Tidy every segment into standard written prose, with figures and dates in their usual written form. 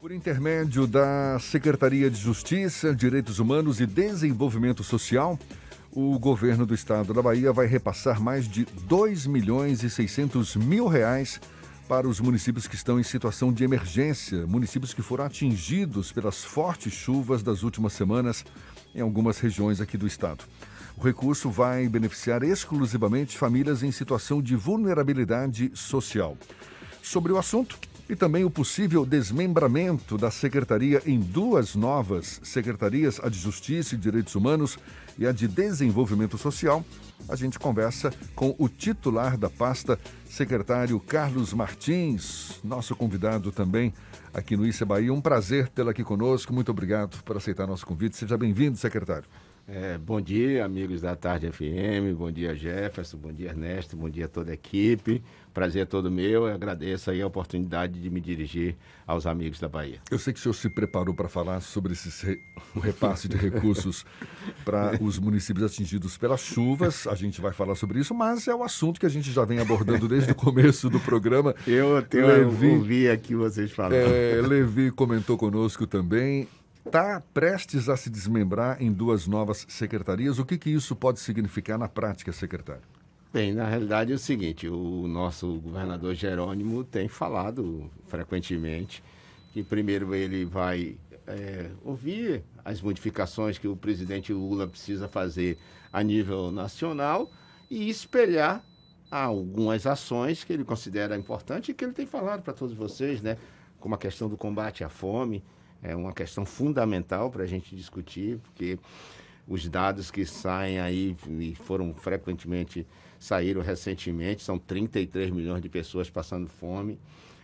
Por intermédio da Secretaria de Justiça, Direitos Humanos e Desenvolvimento Social, o governo do estado da Bahia vai repassar mais de 2.600.000 reais para os municípios que estão em situação de emergência, municípios que foram atingidos pelas fortes chuvas das últimas semanas em algumas regiões aqui do estado. O recurso vai beneficiar exclusivamente famílias em situação de vulnerabilidade social. Sobre o assunto e também o possível desmembramento da secretaria em duas novas secretarias, a de Justiça e Direitos Humanos e a de Desenvolvimento Social, a gente conversa com o titular da pasta, secretário Carlos Martins, nosso convidado também aqui no ICE Bahia. Um prazer tê-lo aqui conosco. Muito obrigado por aceitar nosso convite. Seja bem-vindo, secretário. Bom dia, amigos da Tarde FM, bom dia, Jefferson, bom dia, Ernesto, bom dia a toda a equipe. Prazer é todo meu, eu agradeço aí a oportunidade de me dirigir aos amigos da Bahia. Eu sei que o senhor se preparou para falar sobre o repasse de recursos para os municípios atingidos pelas chuvas, a gente vai falar sobre isso, mas é o assunto que a gente já vem abordando desde o começo do programa. Eu ouvi aqui vocês falando. Levi comentou conosco também. Está prestes a se desmembrar em duas novas secretarias. O que isso pode significar na prática, secretário? Bem, na realidade é o seguinte, o nosso governador Jerônimo tem falado frequentemente que primeiro ele vai ouvir as modificações que o presidente Lula precisa fazer a nível nacional e espelhar algumas ações que ele considera importantes e que ele tem falado para todos vocês, né? Como a questão do combate à fome. É uma questão fundamental para a gente discutir, porque os dados que saem aí e saíram recentemente, são 33 milhões de pessoas passando fome.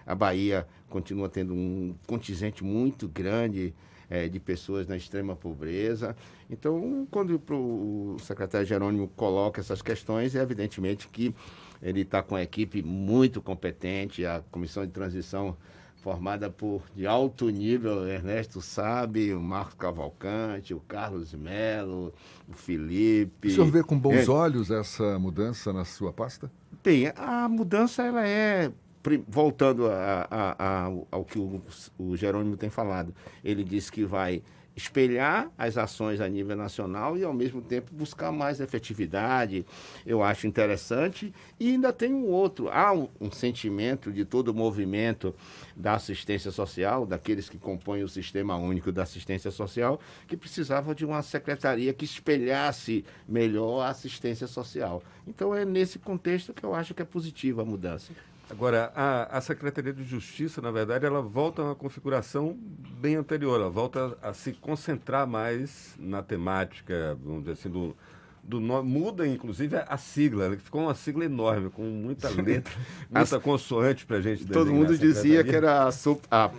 A Bahia continua tendo um contingente muito grande de pessoas na extrema pobreza. Então, quando o secretário Jerônimo coloca essas questões, é evidentemente que ele está com a equipe muito competente, a comissão de transição formada de alto nível, Ernesto sabe, o Marcos Cavalcante, o Carlos Melo, o Felipe. O senhor vê com bons olhos essa mudança na sua pasta? Bem, a mudança ela voltando ao que o Jerônimo tem falado, ele disse que vai espelhar as ações a nível nacional e, ao mesmo tempo, buscar mais efetividade. Eu acho interessante. E ainda tem um outro. Há um sentimento de todo o movimento da assistência social, daqueles que compõem o Sistema Único da Assistência Social, que precisava de uma secretaria que espelhasse melhor a assistência social. Então, é nesse contexto que eu acho que é positiva a mudança. Agora, a Secretaria de Justiça, na verdade, ela volta a uma configuração bem anterior, ela volta a se concentrar mais na temática, vamos dizer assim, muda, inclusive, a sigla, ficou uma sigla enorme, com muita letra, muita consoante para a gente desenhar. Todo mundo dizia que era a sopa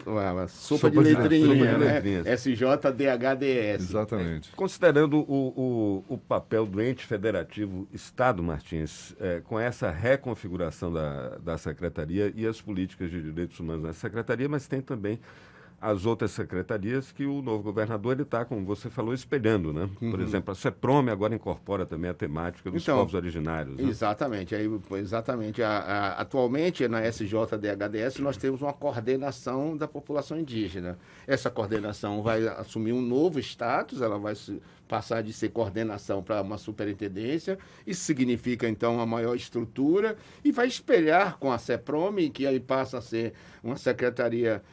de letrinha, né? SJDHDS. Exatamente. Considerando o papel do ente federativo Estado, Martins, com essa reconfiguração da Secretaria e as políticas de direitos humanos nessa Secretaria, mas tem também as outras secretarias que o novo governador está, como você falou, espelhando, né? Por exemplo, a CEPROME agora incorpora também a temática dos povos originários. Né? Exatamente. Atualmente, na SJDHDS, nós temos uma coordenação da população indígena. Essa coordenação vai assumir um novo status, ela vai passar de ser coordenação para uma superintendência. Isso significa, então, uma maior estrutura e vai espelhar com a CEPROME, que aí passa a ser uma secretaria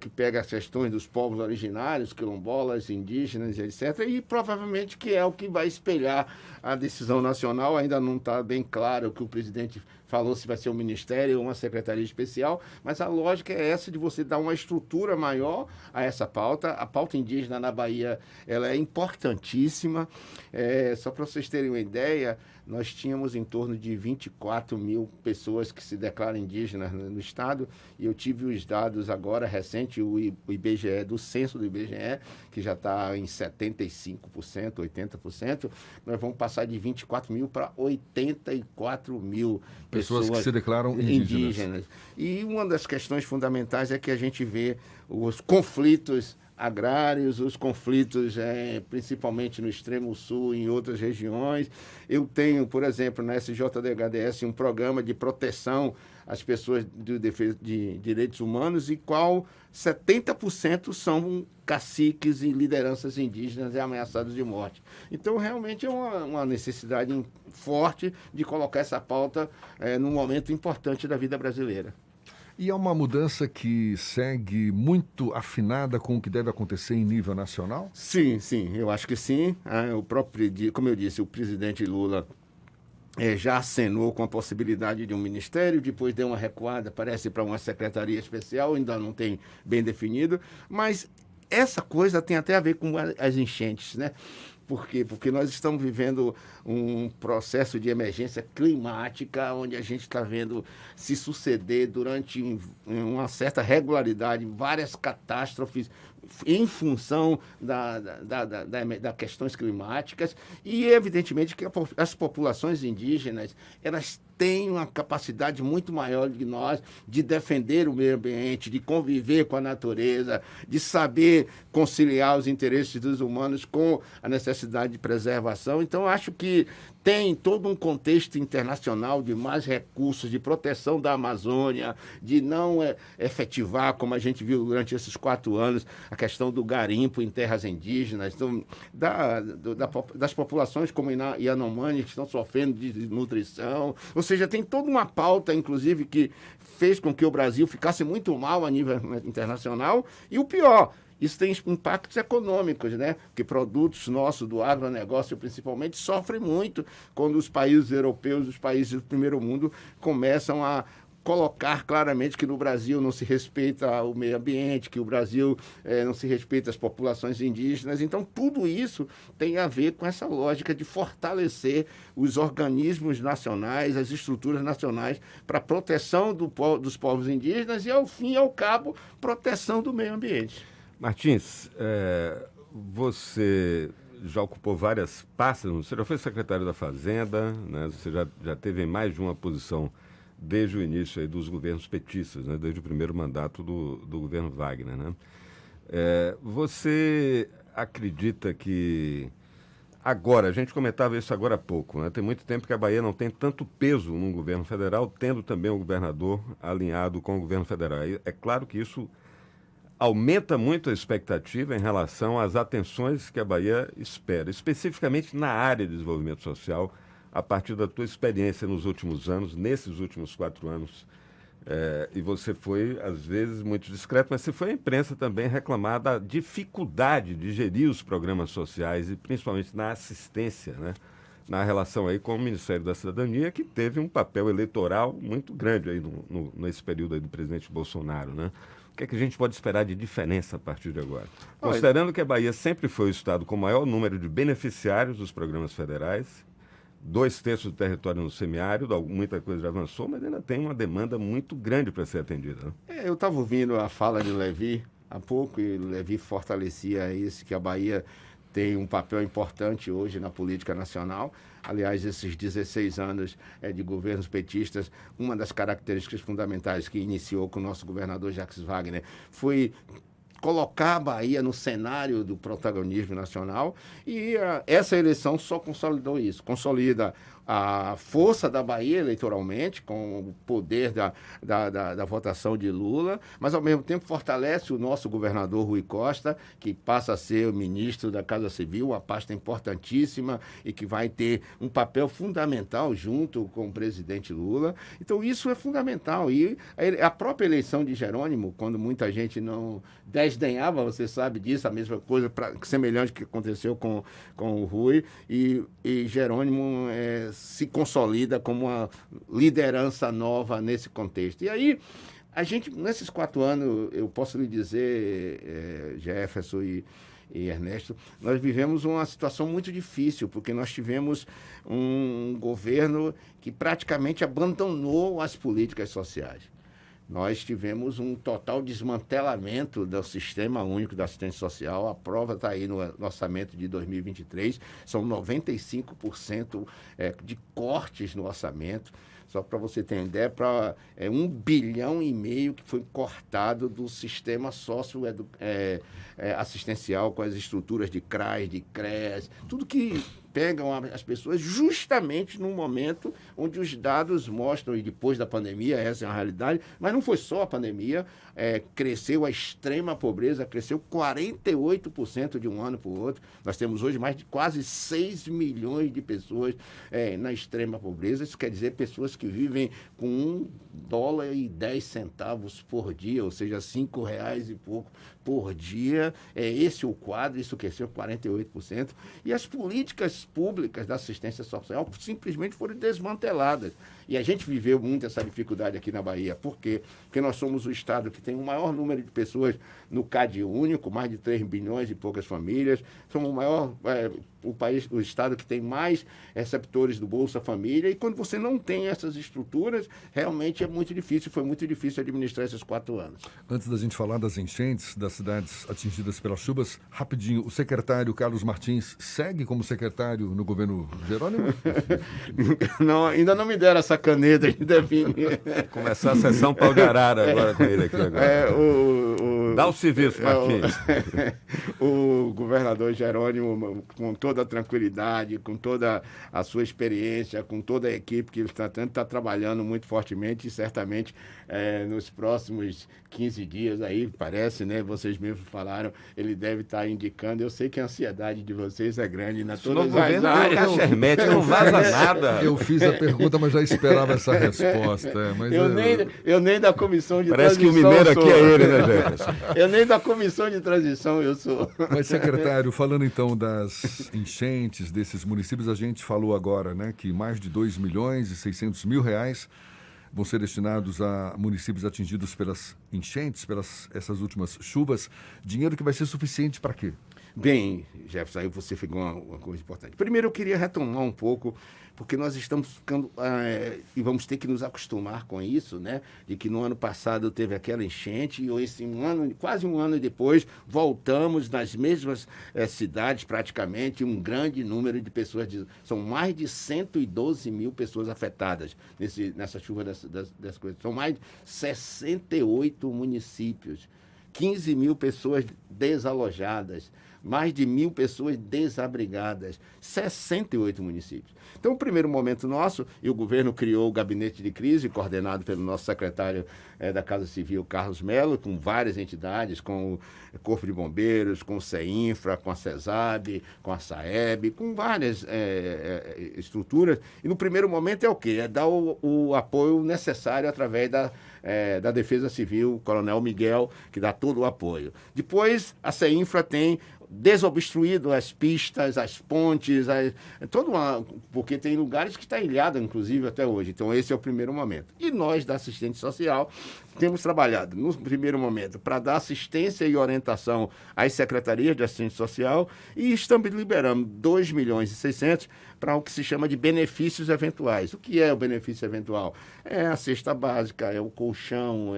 que pega as questões dos povos originários, quilombolas, indígenas, etc. E provavelmente que é o que vai espelhar a decisão nacional. Ainda não está bem claro o que o presidente falou, se vai ser um ministério ou uma secretaria especial, mas a lógica é essa de você dar uma estrutura maior a essa pauta. A pauta indígena na Bahia ela é importantíssima. Só para vocês terem uma ideia, nós tínhamos em torno de 24 mil pessoas que se declaram indígenas no estado, e eu tive os dados agora recente, o IBGE, do censo do IBGE, que já está em 75%, 80%, nós vamos passar de 24 mil para 84 mil pessoas que se declaram indígenas. E uma das questões fundamentais é que a gente vê os conflitos agrários, os conflitos, principalmente no extremo sul e em outras regiões. Eu tenho, por exemplo, na SJDHDS, um programa de proteção às pessoas de defesa de direitos humanos, e qual 70% são caciques e lideranças indígenas e ameaçados de morte. Então, realmente é uma necessidade forte de colocar essa pauta num momento importante da vida brasileira. E é uma mudança que segue muito afinada com o que deve acontecer em nível nacional? Sim, eu acho que sim. Como eu disse, o presidente Lula já acenou com a possibilidade de um ministério, depois deu uma recuada, parece, para uma secretaria especial, ainda não tem bem definido, mas essa coisa tem até a ver com as enchentes, né? Por quê? Porque nós estamos vivendo um processo de emergência climática, onde a gente está vendo se suceder durante uma certa regularidade várias catástrofes em função das questões climáticas, e evidentemente que as populações indígenas, elas têm uma capacidade muito maior que nós de defender o meio ambiente, de conviver com a natureza, de saber conciliar os interesses dos humanos com a necessidade de preservação. Então, acho que tem todo um contexto internacional de mais recursos, de proteção da Amazônia, de não efetivar, como a gente viu durante esses 4 anos, a questão do garimpo em terras indígenas, então, das populações como Yanomami, que estão sofrendo de desnutrição. Ou seja, tem toda uma pauta, inclusive, que fez com que o Brasil ficasse muito mal a nível internacional. E o pior, isso tem impactos econômicos, né? Porque produtos nossos do agronegócio, principalmente, sofrem muito quando os países europeus, os países do primeiro mundo, começam a colocar claramente que no Brasil não se respeita o meio ambiente, que o Brasil não se respeita as populações indígenas. Então, tudo isso tem a ver com essa lógica de fortalecer os organismos nacionais, as estruturas nacionais para a proteção dos povos indígenas e, ao fim e ao cabo, proteção do meio ambiente. Martins, você já ocupou várias pastas, você já foi secretário da Fazenda, né? Você já teve em mais de uma posição desde o início aí dos governos petistas, né? Desde o primeiro mandato do governo Wagner, né? Você acredita que agora, a gente comentava isso agora há pouco, né? Tem muito tempo que a Bahia não tem tanto peso no governo federal, tendo também o governador alinhado com o governo federal. É claro que isso aumenta muito a expectativa em relação às atenções que a Bahia espera, especificamente na área de desenvolvimento social, a partir da tua experiência nos últimos anos, nesses últimos 4 anos. E você foi, às vezes, muito discreto, mas você foi à imprensa também reclamar da dificuldade de gerir os programas sociais e principalmente na assistência, né? Na relação aí com o Ministério da Cidadania, que teve um papel eleitoral muito grande aí nesse período aí do presidente Bolsonaro, né? O que é que a gente pode esperar de diferença a partir de agora? Considerando que a Bahia sempre foi o estado com o maior número de beneficiários dos programas federais, 2/3 do território no semiárido, muita coisa já avançou, mas ainda tem uma demanda muito grande para ser atendida, né? Eu estava ouvindo a fala de Levi há pouco, e Levi fortalecia isso, que a Bahia tem um papel importante hoje na política nacional. Aliás, esses 16 anos de governos petistas, uma das características fundamentais que iniciou com o nosso governador Jacques Wagner foi colocar a Bahia no cenário do protagonismo nacional, e essa eleição só consolidou isso, consolida a força da Bahia eleitoralmente, com o poder da votação de Lula, mas, ao mesmo tempo, fortalece o nosso governador Rui Costa, que passa a ser o ministro da Casa Civil, uma pasta importantíssima e que vai ter um papel fundamental junto com o presidente Lula. Então, isso é fundamental. E a própria eleição de Jerônimo, quando muita gente não desdenhava, você sabe disso, a mesma coisa semelhante que aconteceu com o Rui, e Jerônimo se consolida como uma liderança nova nesse contexto. E aí, a gente, nesses 4 anos, eu posso lhe dizer, Jefferson e Ernesto, nós vivemos uma situação muito difícil, porque nós tivemos um governo que praticamente abandonou as políticas sociais. Nós tivemos um total desmantelamento do Sistema Único da Assistência Social. A prova está aí no orçamento de 2023. São 95% de cortes no orçamento. só para você ter ideia, é 1,5 bilhão que foi cortado do sistema assistencial com as estruturas de CRAS, de CREAS, tudo que pegam as pessoas justamente no momento onde os dados mostram, e depois da pandemia, essa é a realidade, mas não foi só a pandemia, cresceu a extrema pobreza, cresceu 48% de um ano para o outro. Nós temos hoje mais de quase 6 milhões de pessoas na extrema pobreza. Isso quer dizer pessoas que vivem com $1,10 por dia, ou seja, R$5 e pouco por dia. Esse é o quadro, isso cresceu 48%. E as políticas públicas da assistência social simplesmente foram desmanteladas. E a gente viveu muito essa dificuldade aqui na Bahia. Por quê? Porque nós somos o estado que tem o maior número de pessoas no CAD único, mais de 3 bilhões e poucas famílias. Somos o maior, o estado que tem mais receptores do Bolsa Família. E quando você não tem essas estruturas, realmente é muito difícil. Foi muito difícil administrar esses 4 anos. Antes da gente falar das enchentes das cidades atingidas pelas chuvas, rapidinho, o secretário Carlos Martins segue como secretário no governo Jerônimo? Não, ainda não me deram essa caneta de definir. Começar a sessão para o Garara agora com ele aqui agora. Dá o serviço, Martins. O governador Jerônimo, com toda a tranquilidade, com toda a sua experiência, com toda a equipe que ele está tendo, está trabalhando muito fortemente e certamente nos próximos 15 dias aí, parece, né? Vocês mesmos falaram, ele deve estar indicando. Eu sei que a ansiedade de vocês é grande na todas as áreas. Caixa hermética, não vaza nada. Eu fiz a pergunta, mas já esperava essa resposta. Mas eu nem da comissão de Parece transição. Parece que o mineiro aqui é ele, né, Jefferson? Eu nem da comissão de transição eu sou. Mas, secretário, falando então das enchentes desses municípios, a gente falou agora, né, que mais de 2.600.000 reais vão ser destinados a municípios atingidos pelas enchentes, pelas essas últimas chuvas. Dinheiro que vai ser suficiente para quê? Bem, Jefferson, aí você pegou uma coisa importante. Primeiro, eu queria retomar um pouco, porque nós estamos ficando, e vamos ter que nos acostumar com isso, né? De que no ano passado teve aquela enchente, e quase um ano depois, voltamos nas mesmas cidades, praticamente, um grande número de pessoas, são mais de 112 mil pessoas afetadas nessa chuva das coisas. São mais de 68 municípios, 15 mil pessoas desalojadas, mais de 1.000 pessoas desabrigadas, 68 municípios. Então, o primeiro momento nosso, e o governo criou o gabinete de crise, coordenado pelo nosso secretário da Casa Civil, Carlos Melo, com várias entidades, com o Corpo de Bombeiros, com o CEINFRA, com a CESAB, com a SAEB, com várias estruturas. E no primeiro momento é o quê? É dar o apoio necessário através da Defesa Civil, o Coronel Miguel, que dá todo o apoio. Depois, a CEINFRA tem desobstruído as pistas, as pontes, porque tem lugares que está ilhado, inclusive, até hoje. Então, esse é o primeiro momento. E nós, da assistente social, temos trabalhado, no primeiro momento, para dar assistência e orientação às secretarias de assistência social e estamos liberando 2.600.000 para o que se chama de benefícios eventuais. O que é o benefício eventual? É a cesta básica, é o colchão,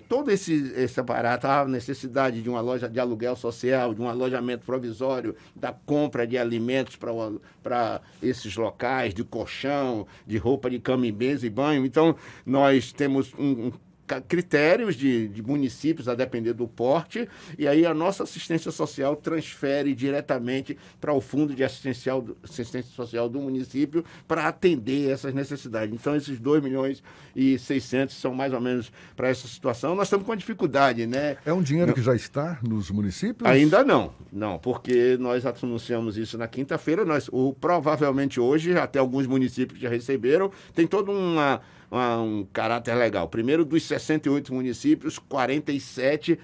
todo esse aparato, a necessidade de uma loja de aluguel social, de um alojamento provisório, da compra de alimentos para esses locais, de colchão, de roupa de cama e mesa e banho. Então, nós temos critérios de municípios, a depender do porte, e aí a nossa assistência social transfere diretamente para o Fundo de Assistência Social do município para atender essas necessidades. Então, esses 2.600.000 são mais ou menos para essa situação. Nós estamos com dificuldade, né? É um dinheiro que já está nos municípios? Ainda não, porque nós anunciamos isso na quinta-feira, provavelmente hoje, até alguns municípios já receberam, tem todo um caráter legal. Primeiro, dos 68 municípios, 47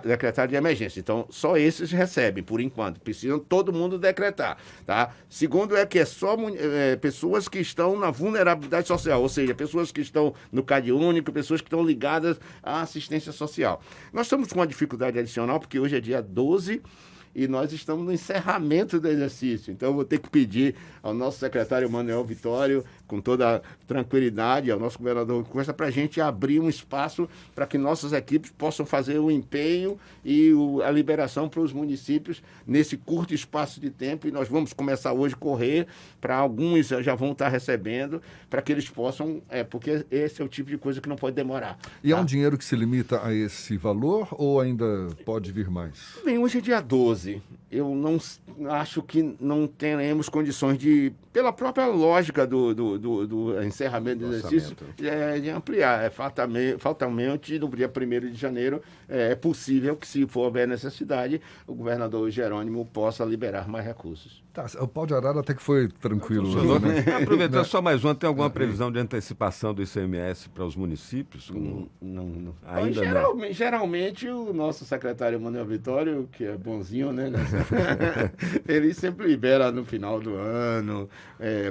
decretaram de emergência. Então, só esses recebem, por enquanto. Precisam todo mundo decretar. Tá? Segundo, que é só pessoas que estão na vulnerabilidade social, ou seja, pessoas que estão no CAD único, pessoas que estão ligadas à assistência social. Nós estamos com uma dificuldade adicional, porque hoje é dia 12 e nós estamos no encerramento do exercício. Então, eu vou ter que pedir ao nosso secretário Manuel Vitório com toda tranquilidade, ao nosso governador Costa, para a gente abrir um espaço para que nossas equipes possam fazer o empenho e a liberação para os municípios nesse curto espaço de tempo. E nós vamos começar hoje a correr para alguns já vão estar recebendo, para que eles possam, porque esse é o tipo de coisa que não pode demorar. E é um dinheiro que se limita a esse valor ou ainda pode vir mais? Bem, hoje é dia 12. Eu não acho que não teremos condições de, pela própria lógica do encerramento do exercício, de ampliar. Fatalmente, no dia 1º de janeiro, é possível que, se for houver necessidade, o governador Jerônimo possa liberar mais recursos. Tá, o pau de arara até que foi tranquilo. Aproveitando só mais uma, tem alguma previsão de antecipação do ICMS para os municípios? Não. Ainda Geralmente, o nosso secretário Manuel Vitório, que é bonzinho, né? Ele sempre libera no final do ano.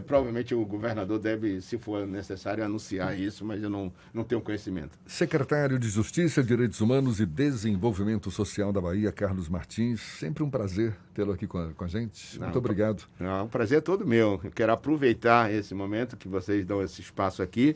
Provavelmente o governador deve, se for necessário, anunciar isso, mas eu não tenho conhecimento. Secretário de Justiça, Direitos Humanos e Desenvolvimento Social da Bahia, Carlos Martins. Sempre um prazer tê-lo aqui com a gente. Muito obrigado. O prazer é todo meu. Eu quero aproveitar esse momento que vocês dão esse espaço aqui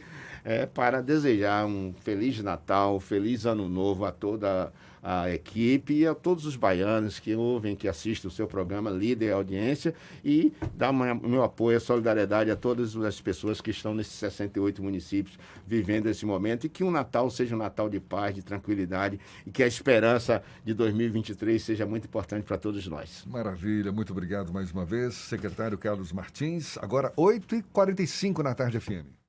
para desejar um Feliz Natal, Feliz Ano Novo a toda a equipe e a todos os baianos que ouvem, que assistem o seu programa, Líder e Audiência, e dar meu apoio, a solidariedade a todas as pessoas que estão nesses 68 municípios vivendo esse momento, e que o Natal seja um Natal de paz, de tranquilidade, e que a esperança de 2023 seja muito importante para todos nós. Maravilha, muito obrigado mais uma vez, secretário Carlos Martins. Agora 8h45 na Tarde FM.